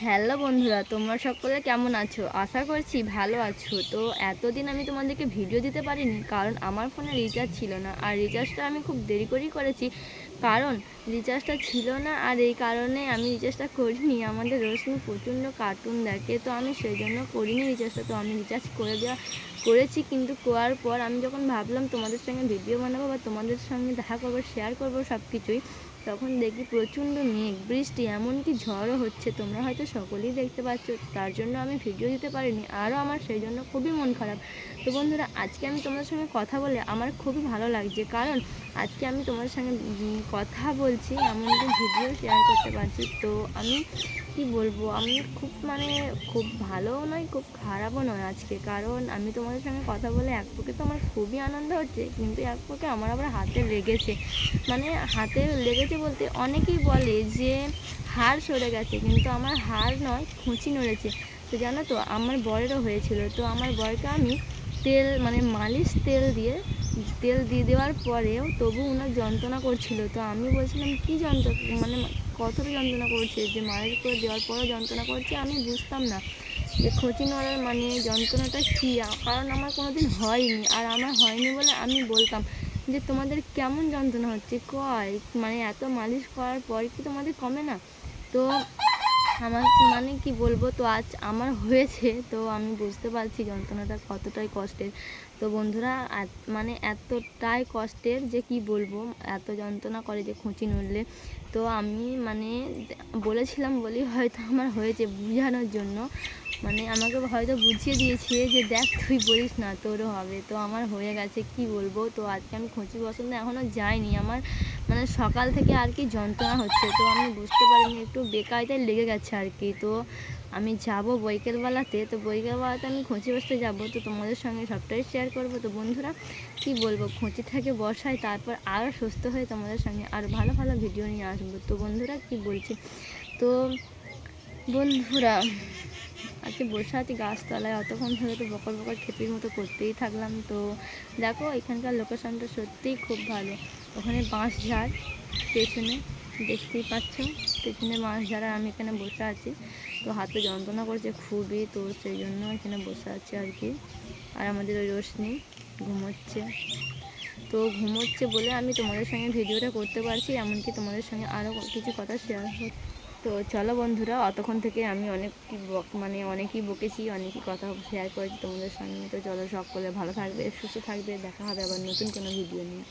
Hello বন্ধুরা, তোমরা সকলে কেমন আছো? আশা করছি ভালো আছো। তো এতদিন আমি তোমাদেরকে ভিডিও দিতে পারিনি কারণ আমার ফোনে রিচার্জ ছিল না, আর রিচার্জটা আমি খুব দেরি করেই করেছি কারণ রিচার্জটা ছিল না। আর এই কারণে আমি রিচার্জটা করিনি। আমাদের রোশনি প্রচণ্ড কার্টুন দেখে, তো আমি সেই জন্য করিনি রিচার্জটা। তো আমি রিচার্জ করেছি, কিন্তু করার পর আমি যখন ভাবলাম তোমাদের সঙ্গে ভিডিও বানাবো বা তোমাদের সঙ্গে দেখা করবো, শেয়ার করবো সব কিছুই, তখন দেখি প্রচণ্ড মেঘ, বৃষ্টি, এমনকি ঝড়ও হচ্ছে। তোমরা হয়তো সকলেই দেখতে পাচ্ছ, তার জন্য আমি ভিডিও দিতে পারিনি। আরও আমার সেই জন্য খুবই মন খারাপ। তো বন্ধুরা, আজকে আমি তোমাদের সঙ্গে কথা বলে আমার খুবই ভালো লাগছে, কারণ আজকে আমি তোমাদের সঙ্গে কথা বলছি, এমনকি ভিডিও শেয়ার করতে পারছি। তো আমি কি বলবো, আমি খুব ভালোও নয়, খুব খারাপও নয় আজকে, কারণ আমি তোমাদের সঙ্গে কথা বলে এক পক্ষে তো আমার খুবই আনন্দ হচ্ছে, কিন্তু এক পক্ষে আমার আবার হাতে লেগেছে। হাতে লেগেছে বলতে অনেকেই বলে যে হাড় সরে গেছে, কিন্তু আমার হাড় নয়, খুঁচি নড়েছে। তো জানো তো, আমার বরেরও হয়েছিল। তো আমার বরকে আমি মালিশ তেল দিয়ে দেওয়ার পরেও তবু ওনার যন্ত্রণা করছিল। তো আমি বলছিলাম কী কতটা যন্ত্রণা করছে, যে মালিশ করে দেওয়ার পরেও যন্ত্রণা করছে। আমি বুঝতাম না যে খুঁচি নড়ার যন্ত্রণাটা কী, কারণ আমার কোনো দিন হয়নি। আর আমার হয়নি বলে আমি বলতাম যে তোমাদের কেমন যন্ত্রণা হচ্ছে, এত মালিশ করার পর কি তোমাদের কমে না? তো আমার কি বলবো, তো আজ আমার হয়েছে, তো আমি বুঝতে পারছি যন্ত্রণাটা কতটাই কষ্টের। তো বন্ধুরা, এতটাই কষ্টের যে কি বলবো, এত যন্ত্রণা করে যে খুঁচি নড়লে। তো আমি বলেছিলাম বলি হয়তো আমার হয়েছে বোঝানোর জন্য, আমাকে হয়তো বুঝিয়ে দিয়েছে যে দেখ তুই বলিস না, তোরও হবে। তো আমার হয়ে গেছে, কি বলবো। তো আজকে আমি খুঁচি বসন্ত এখনও যাইনি, আমার সকাল থেকে আর কি যন্ত্রণা হচ্ছে। তো আমি বুঝতে পারিনি, একটু বেকায়দায় লেগে গেছে আর কি। তো আমি যাব বৈকালবেলাতে, তো বৈকালবেলাতে আমি খুঁচি বসতে যাব। তো তোমাদের সঙ্গে সবটাই শেয়ার করব। তো বন্ধুরা, কি বলবো, খুঁচিটাকে বসাই, তারপর আরও সুস্থ হয়ে তোমাদের সঙ্গে আরও ভালো ভালো ভিডিও নিয়ে আসবো। তো বন্ধুরা, কি বলছি, তো বন্ধুরা আজকে বসে আছি গাছতলায়, অতক্ষণ ধরে তো বকর বকর খেপির মতো করতেই থাকলাম। তো দেখো, এখানকার লোকেশনটা সত্যিই খুব ভালো। ওখানে বাঁশঝাড়, পেছনে দেখতেই পাচ্ছ, পেছনে বাঁশঝাড়, আর আমি এখানে বসে আছি। তো হাতে যন্ত্রণা করছে খুবই, তো সেই জন্য এখানে বসে আছি আর কি। আর আমাদের ওই রোশনি ঘুমোচ্ছে বলে আমি তোমাদের সঙ্গে ভিডিওটা করতে পারছি, এমনকি তোমাদের সঙ্গে আরও কিছু কথা শেয়ার হচ্ছে। তো চলো বন্ধুরা, অতক্ষণ থেকে আমি অনেকই বকেছি, অনেকই কথা শেয়ার করেছি তোমাদের সঙ্গে। তো চলো, সকলে ভালো থাকবে, সুস্থ থাকবে, দেখা হবে আবার নতুন কোনো ভিডিও নিয়ে।